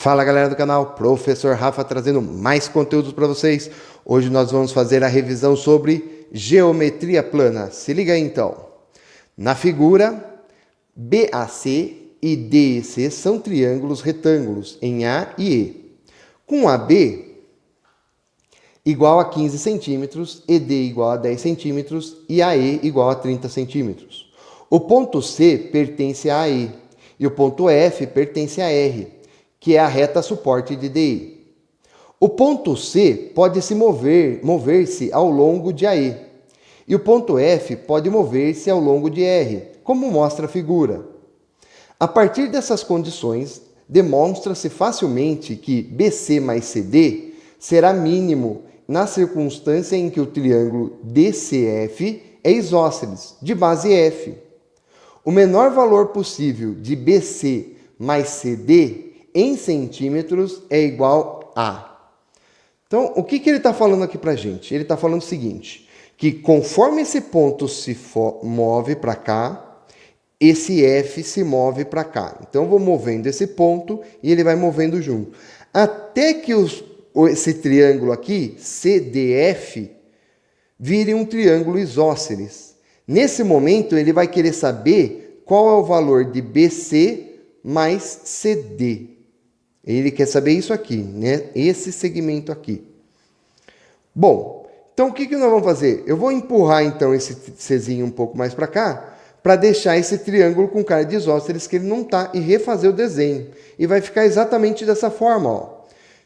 Fala galera do canal, Professor Rafa trazendo mais conteúdos para vocês. Hoje nós vamos fazer a revisão sobre geometria plana. Se liga aí então. Na figura, BAC e DEC são triângulos retângulos em A e E. Com AB igual a 15 centímetros, ED igual a 10 centímetros e AE igual a 30 centímetros. O ponto C pertence a AE e o ponto F pertence a R, que é a reta suporte de DI. O ponto C pode mover-se ao longo de AE, e o ponto F pode mover-se ao longo de R, como mostra a figura. A partir dessas condições, demonstra-se facilmente que BC mais CD será mínimo na circunstância em que o triângulo DCF é isósceles, de base F. O menor valor possível de BC mais CD em centímetros é igual a. Então, o que ele está falando aqui para a gente? Ele está falando o seguinte, que conforme esse ponto se move para cá, esse F se move para cá. Então, eu vou movendo esse ponto e ele vai movendo junto. Até que esse triângulo aqui, CDF, vire um triângulo isósceles. Nesse momento, ele vai querer saber qual é o valor de BC mais CD. Ele quer saber isso aqui, né? Esse segmento aqui. Bom, então o que nós vamos fazer? Eu vou empurrar então esse Czinho um pouco mais para cá, para deixar esse triângulo com cara de isósceles que ele não está, e refazer o desenho. E vai ficar exatamente dessa forma, ó.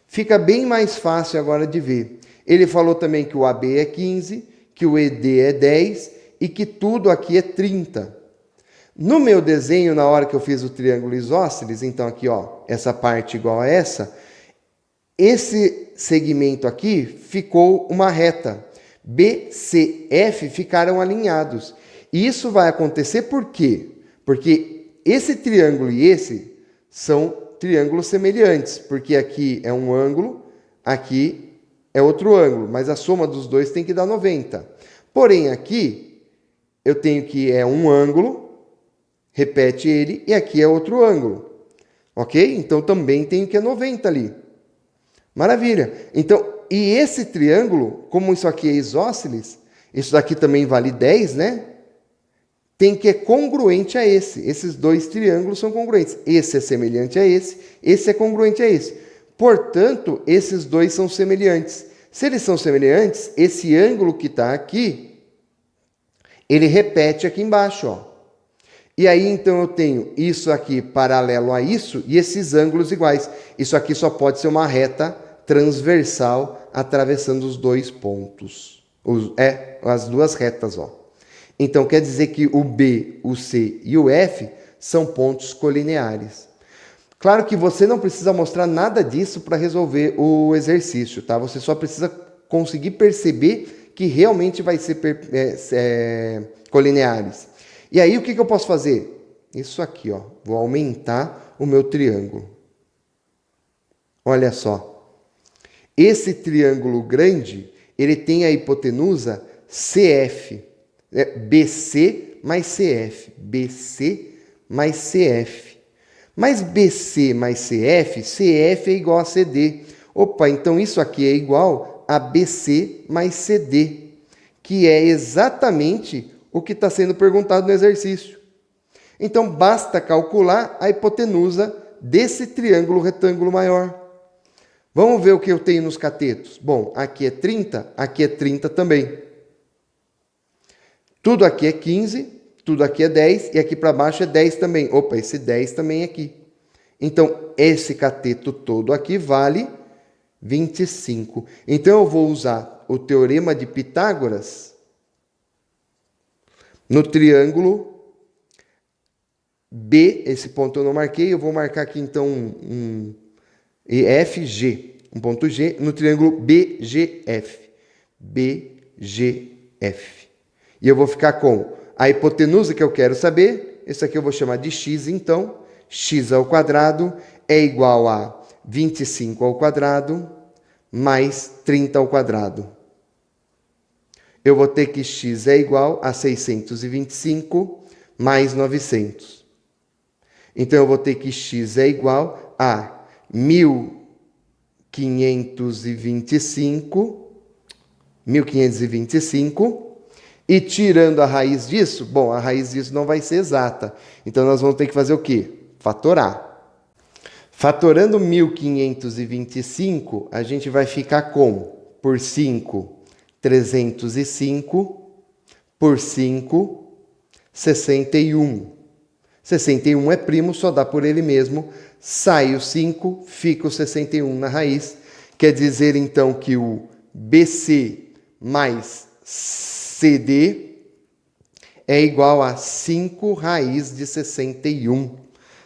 Fica bem mais fácil agora de ver. Ele falou também que o AB é 15, que o ED é 10 e que tudo aqui é 30. No meu desenho, na hora que eu fiz o triângulo isósceles, então aqui, ó, essa parte igual a essa, esse segmento aqui ficou uma reta. BCF ficaram alinhados. E isso vai acontecer por quê? Porque esse triângulo e esse são triângulos semelhantes, porque aqui é um ângulo, aqui é outro ângulo, mas a soma dos dois tem que dar 90. Porém, aqui eu tenho que é um ângulo, repete ele, e aqui é outro ângulo. Ok? Então, também tenho que é 90 ali. Maravilha. Então, e esse triângulo, como isso aqui é isósceles, isso daqui também vale 10, né? Tem que é congruente a esse. Esses dois triângulos são congruentes. Esse é semelhante a esse é congruente a esse. Portanto, esses dois são semelhantes. Se eles são semelhantes, esse ângulo que está aqui, ele repete aqui embaixo, ó. E aí, então, eu tenho isso aqui paralelo a isso e esses ângulos iguais. Isso aqui só pode ser uma reta transversal atravessando os dois pontos. As duas retas, ó. Então, quer dizer que o B, o C e o F são pontos colineares. Claro que você não precisa mostrar nada disso para resolver o exercício, tá? Você só precisa conseguir perceber que realmente vai ser colineares. E aí, o que eu posso fazer? Isso aqui, ó. Vou aumentar o meu triângulo. Olha só. Esse triângulo grande, ele tem a hipotenusa CF. BC mais CF. BC mais CF. Mas BC mais CF, CF é igual a CD. Opa, então isso aqui é igual a BC mais CD, que é exatamente o que está sendo perguntado no exercício. Então, basta calcular a hipotenusa desse triângulo retângulo maior. Vamos ver o que eu tenho nos catetos. Bom, aqui é 30 também. Tudo aqui é 15, tudo aqui é 10, e aqui para baixo é 10 também. Opa, esse 10 também é aqui. Então, esse cateto todo aqui vale 25. Então, eu vou usar o teorema de Pitágoras no triângulo B, esse ponto eu não marquei, eu vou marcar aqui então um EFG, um ponto G, no triângulo BGF. BGF. E eu vou ficar com a hipotenusa que eu quero saber, esse aqui eu vou chamar de x, então, x ao quadrado é igual a 25 ao quadrado mais 30 ao quadrado. Eu vou ter que x é igual a 625 mais 900. Então, eu vou ter que x é igual a 1525, e tirando a raiz disso, bom, a raiz disso não vai ser exata. Então, nós vamos ter que fazer o quê? Fatorar. Fatorando 1525, a gente vai ficar com, por 5, 305, por 5, 61. 61 é primo, só dá por ele mesmo. Sai o 5, fica o 61 na raiz. Quer dizer, então, que o BC mais CD é igual a 5 raiz de 61.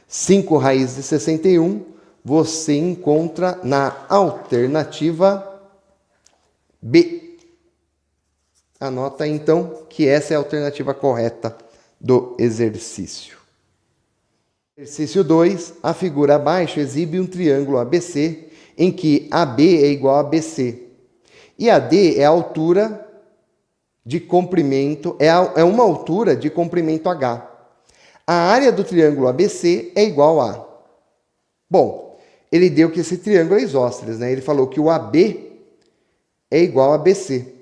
5 raiz de 61 você encontra na alternativa B. Anota então que essa é a alternativa correta do exercício. Exercício 2, a figura abaixo exibe um triângulo ABC em que AB é igual a BC. E AD é a altura de comprimento, é uma altura de comprimento H. A área do triângulo ABC é igual a... Bom, ele deu que esse triângulo é isósceles, né? Ele falou que o AB é igual a BC,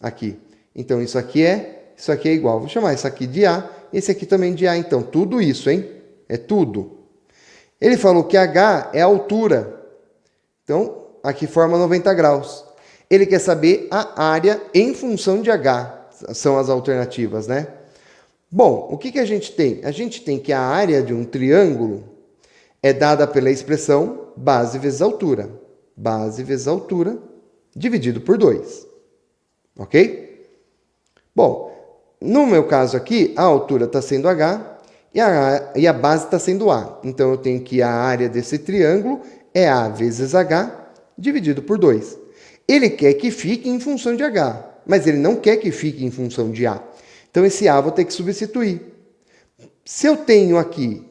aqui. Então, isso aqui é igual. Vou chamar isso aqui de A, esse aqui também de A. Então, tudo isso, hein? É tudo. Ele falou que H é a altura. Então, aqui forma 90 graus. Ele quer saber a área em função de H. São as alternativas, né? Bom, o que a gente tem? A gente tem que a área de um triângulo é dada pela expressão base vezes altura. Base vezes altura dividido por 2. Ok? Bom, no meu caso aqui, a altura está sendo H e a base está sendo A. Então, eu tenho que a área desse triângulo é A vezes H dividido por 2. Ele quer que fique em função de H, mas ele não quer que fique em função de A. Então, esse A vou ter que substituir. Se eu tenho aqui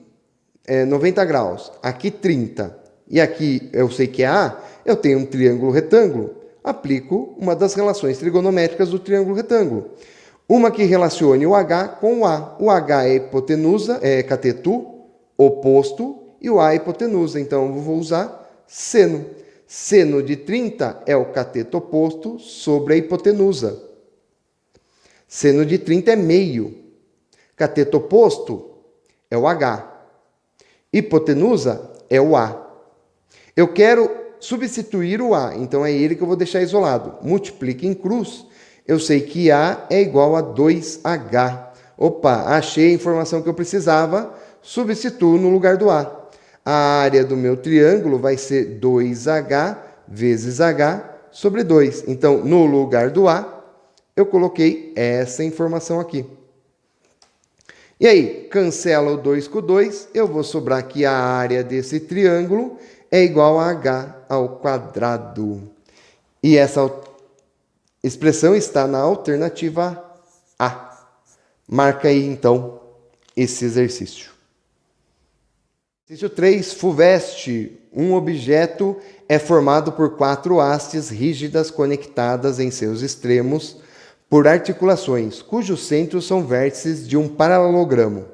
90 graus, aqui 30, e aqui eu sei que é A, eu tenho um triângulo retângulo, aplico uma das relações trigonométricas do triângulo retângulo. Uma que relacione o H com o A. O H é hipotenusa, é cateto oposto, e o A é hipotenusa. Então, eu vou usar seno. Seno de 30 é o cateto oposto sobre a hipotenusa. Seno de 30 é meio. Cateto oposto é o H. Hipotenusa é o A. Eu quero substituir o A, então é ele que eu vou deixar isolado. Multiplique em cruz, eu sei que A é igual a 2H. Opa, achei a informação que eu precisava, substituo no lugar do A. A área do meu triângulo vai ser 2H vezes H sobre 2. Então, no lugar do A, eu coloquei essa informação aqui. E aí, cancela o 2 com o 2, eu vou sobrar que a área desse triângulo é igual a H ao quadrado. E essa expressão está na alternativa A. Marca aí, então, esse exercício. Exercício 3, FUVEST. Um objeto é formado por 4 hastes rígidas conectadas em seus extremos por articulações, cujos centros são vértices de um paralelogramo.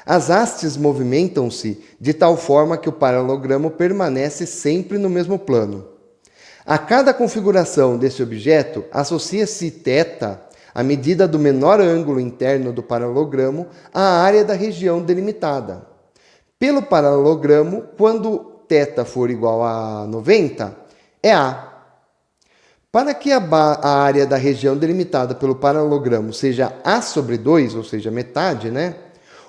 As hastes movimentam-se de tal forma que o paralelogramo permanece sempre no mesmo plano. A cada configuração desse objeto, associa-se θ, a medida do menor ângulo interno do paralelogramo, à área da região delimitada. Pelo paralelogramo, quando θ for igual a 90, é A. Para que a área da região delimitada pelo paralelogramo seja A sobre 2, ou seja, metade, né?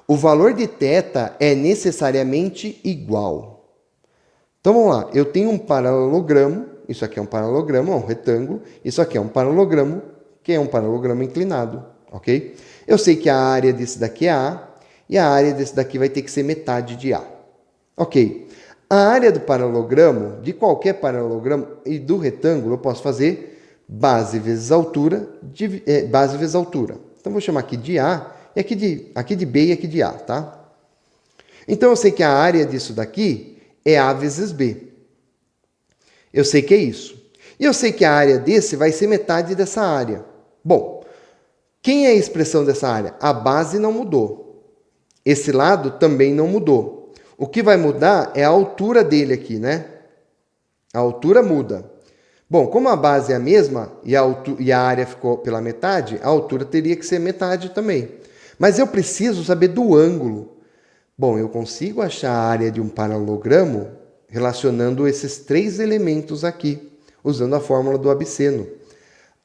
O valor de θ é necessariamente igual. Então, vamos lá. Eu tenho um paralelogramo, isso aqui é um paralelogramo, é um retângulo. Isso aqui é um paralelogramo, que é um paralelogramo inclinado, ok? Eu sei que a área desse daqui é A, e a área desse daqui vai ter que ser metade de A. Ok. A área do paralelogramo, de qualquer paralelogramo e do retângulo, eu posso fazer base vezes altura, base vezes altura. Então, vou chamar aqui de A, e aqui de B e aqui de A, tá? Então, eu sei que a área disso daqui é A vezes B. Eu sei que é isso. E eu sei que a área desse vai ser metade dessa área. Bom, quem é a expressão dessa área? A base não mudou. Esse lado também não mudou. O que vai mudar é a altura dele aqui, né? A altura muda. Bom, como a base é a mesma e a área ficou pela metade, a altura teria que ser metade também. Mas eu preciso saber do ângulo. Bom, eu consigo achar a área de um paralelogramo relacionando esses três elementos aqui, usando a fórmula do abisseno.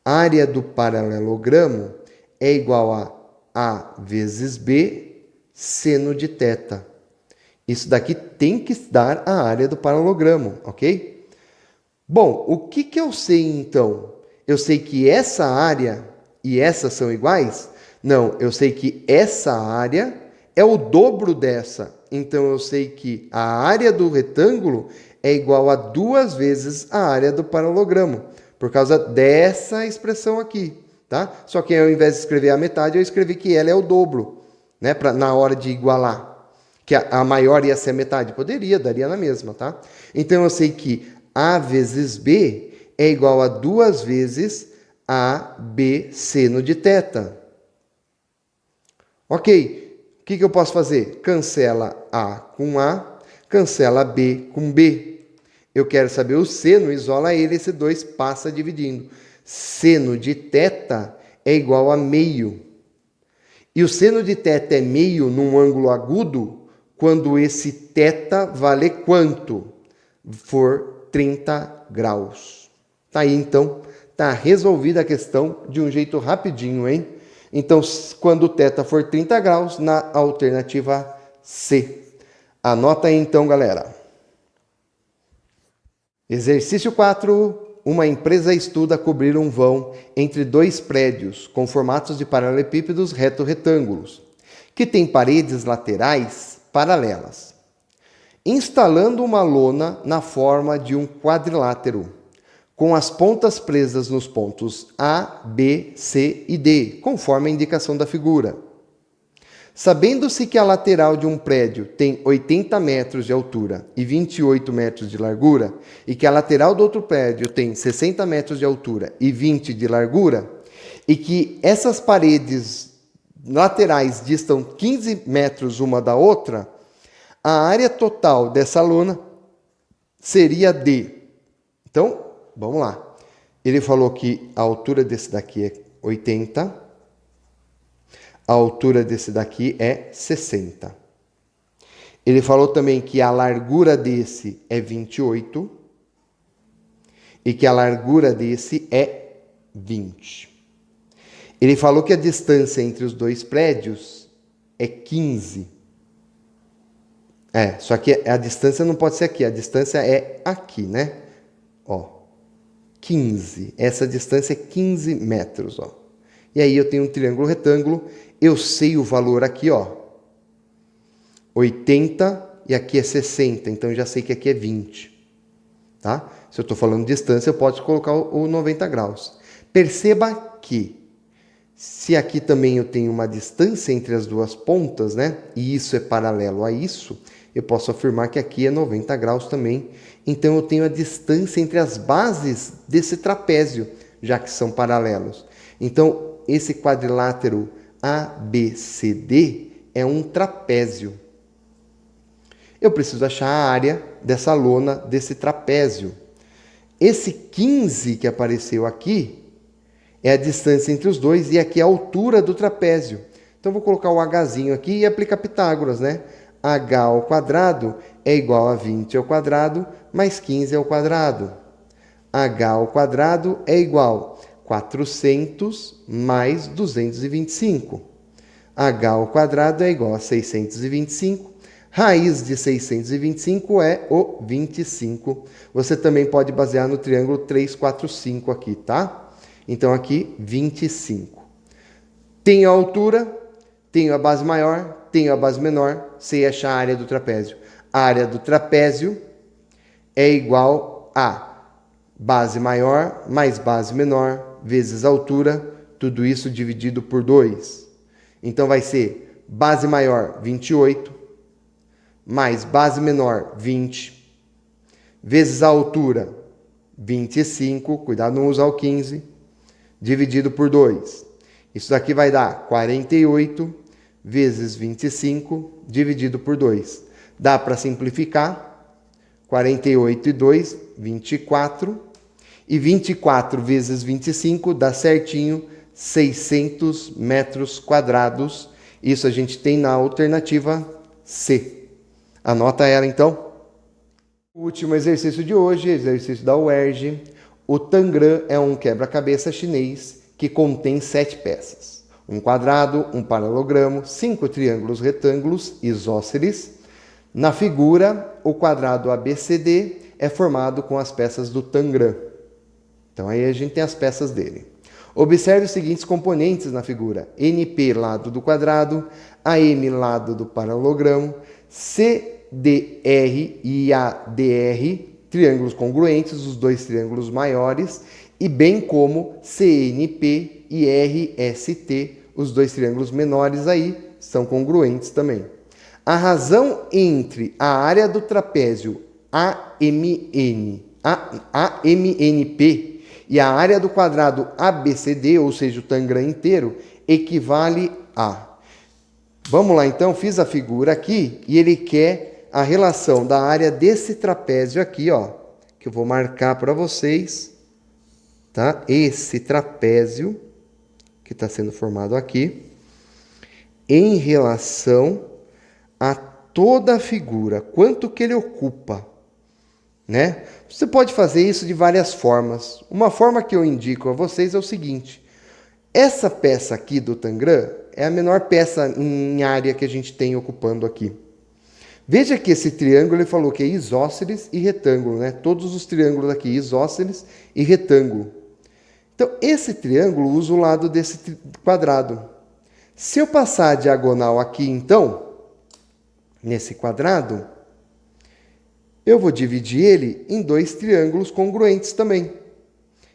A área do paralelogramo é igual a A vezes B seno de θ. Isso daqui tem que dar a área do paralelogramo, ok? Bom, o que eu sei então? Eu sei que essa área e essa são iguais? Não, eu sei que essa área é o dobro dessa. Então eu sei que a área do retângulo é igual a 2 vezes a área do paralelogramo, por causa dessa expressão aqui, tá? Só que ao invés de escrever a metade, eu escrevi que ela é o dobro, né? Na hora de igualar. Que a maior ia ser a metade. Poderia, daria na mesma, tá? Então eu sei que A vezes B é igual a 2 vezes AB seno de θ. Ok, o que eu posso fazer? Cancela A com A, cancela B com B. Eu quero saber o seno, isola ele, esse 2 passa dividindo. Seno de θ é igual a meio. E o seno de θ é meio num ângulo agudo quando esse θ vale quanto? For 30 graus. Tá aí, então, tá resolvida a questão de um jeito rapidinho, hein? Então, quando o θ for 30 graus, na alternativa C. Anota aí, então, galera. Exercício 4. Uma empresa estuda cobrir um vão entre dois prédios com formatos de paralelepípedos reto-retângulos, que têm paredes laterais paralelas, instalando uma lona na forma de um quadrilátero, com as pontas presas nos pontos A, B, C e D, conforme a indicação da figura. Sabendo-se que a lateral de um prédio tem 80 metros de altura e 28 metros de largura, e que a lateral do outro prédio tem 60 metros de altura e 20 de largura, e que essas paredes laterais distam 15 metros uma da outra, a área total dessa lona seria D. Então, vamos lá. Ele falou que a altura desse daqui é 80, a altura desse daqui é 60. Ele falou também que a largura desse é 28 e que a largura desse é 20. Ele falou que a distância entre os dois prédios é 15. Só que a distância não pode ser aqui, a distância é aqui, né? Ó, 15. Essa distância é 15 metros, ó. E aí eu tenho um triângulo retângulo, eu sei o valor aqui, ó. 80 e aqui é 60, então eu já sei que aqui é 20. Tá? Se eu estou falando de distância, eu posso colocar o 90 graus. Perceba que, se aqui também eu tenho uma distância entre as duas pontas, né? E isso é paralelo a isso, eu posso afirmar que aqui é 90 graus também. Então eu tenho a distância entre as bases desse trapézio, já que são paralelos. Então, esse quadrilátero ABCD é um trapézio. Eu preciso achar a área dessa lona, desse trapézio. Esse 15 que apareceu aqui é a distância entre os dois e aqui é a altura do trapézio. Então, vou colocar o Hzinho aqui e aplicar Pitágoras, né? H ao quadrado é igual a 20 ao quadrado mais 15 ao quadrado. H ao quadrado é igual a 400 mais 225. H ao quadrado é igual a 625. Raiz de 625 é o 25. Você também pode basear no triângulo 3, 4, 5 aqui, tá? Então, aqui, 25. Tenho a altura, tenho a base maior, tenho a base menor, sei achar a área do trapézio. A área do trapézio é igual a base maior mais base menor vezes altura, tudo isso dividido por 2. Então, vai ser base maior, 28, mais base menor, 20, vezes a altura, 25, cuidado não usar o 15, dividido por 2. Isso daqui vai dar 48 vezes 25, dividido por 2. Dá para simplificar. 48 e 2, 24. E 24 vezes 25 dá certinho 600 metros quadrados. Isso a gente tem na alternativa C. Anota ela então. O último exercício de hoje, exercício da UERJ. O tangram é um quebra-cabeça chinês que contém 7 peças. Um quadrado, um paralelogramo, 5 triângulos retângulos isósceles. Na figura, o quadrado ABCD é formado com as peças do tangram. Então aí a gente tem as peças dele. Observe os seguintes componentes na figura: NP, lado do quadrado, AM, lado do paralelogramo, CDR e ADR, triângulos congruentes, os dois triângulos maiores, e bem como CNP e RST, os dois triângulos menores aí, são congruentes também. A razão entre a área do trapézio AMNP e a área do quadrado ABCD, ou seja, o tangram inteiro, equivale a... Vamos lá então, fiz a figura aqui e ele quer a relação da área desse trapézio aqui, ó, que eu vou marcar para vocês, tá? Esse trapézio que está sendo formado aqui, em relação a toda a figura, quanto que ele ocupa, né? Você pode fazer isso de várias formas. Uma forma que eu indico a vocês é o seguinte: essa peça aqui do tangram é a menor peça em área que a gente tem ocupando aqui. Veja que esse triângulo ele falou que é isósceles e retângulo, né? Todos os triângulos aqui, isósceles e retângulo. Então, esse triângulo usa o lado desse quadrado. Se eu passar a diagonal aqui, então, nesse quadrado, eu vou dividir ele em dois triângulos congruentes também.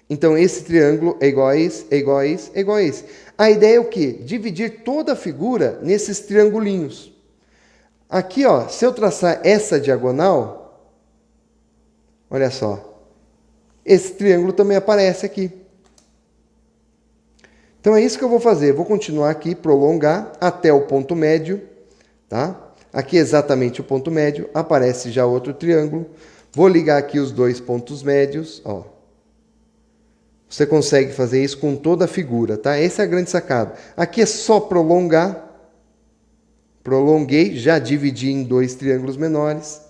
Então, esse triângulo é igual a esse, é igual a esse, é igual a esse. A ideia é o quê? Dividir toda a figura nesses triangulinhos. Aqui, ó, se eu traçar essa diagonal, olha só, esse triângulo também aparece aqui. Então, é isso que eu vou fazer. Eu vou continuar aqui, prolongar até o ponto médio, tá? Aqui exatamente o ponto médio, aparece já outro triângulo. Vou ligar aqui os dois pontos médios, ó. Você consegue fazer isso com toda a figura, tá? Essa é a grande sacada. Aqui é só prolongar. Prolonguei, já dividi em dois triângulos menores.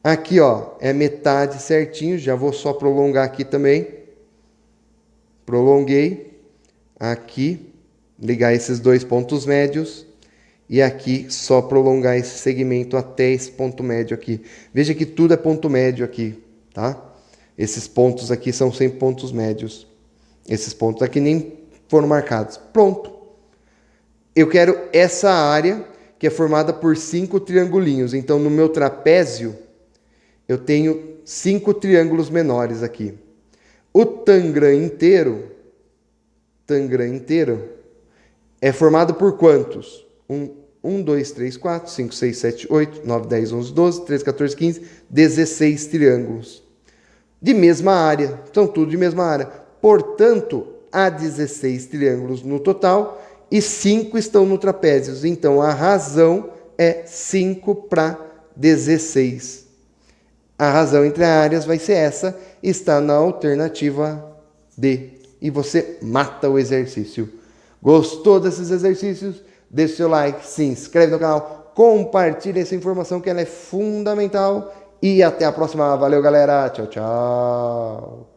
Aqui, ó, é metade certinho, já vou só prolongar aqui também. Prolonguei. Aqui, ligar esses dois pontos médios. E aqui, só prolongar esse segmento até esse ponto médio aqui. Veja que tudo é ponto médio aqui, tá? Esses pontos aqui são sempre pontos médios. Esses pontos aqui nem foram marcados. Pronto. Eu quero essa área que é formada por 5 triangulinhos. Então, no meu trapézio, eu tenho 5 triângulos menores aqui. O tangram inteiro é formado por quantos? 1, 2, 3, 4, 5, 6, 7, 8, 9, 10, 11, 12, 13, 14, 15, 16 triângulos. De mesma área, são tudo de mesma área. Portanto, há 16 triângulos no total e 5 estão no trapézio. Então, a razão é 5 para 16. A razão entre áreas vai ser essa, está na alternativa D. E você mata o exercício. Gostou desses exercícios? Deixe seu like, se inscreve no canal, compartilhe essa informação que ela é fundamental. E até a próxima. Valeu, galera. Tchau, tchau.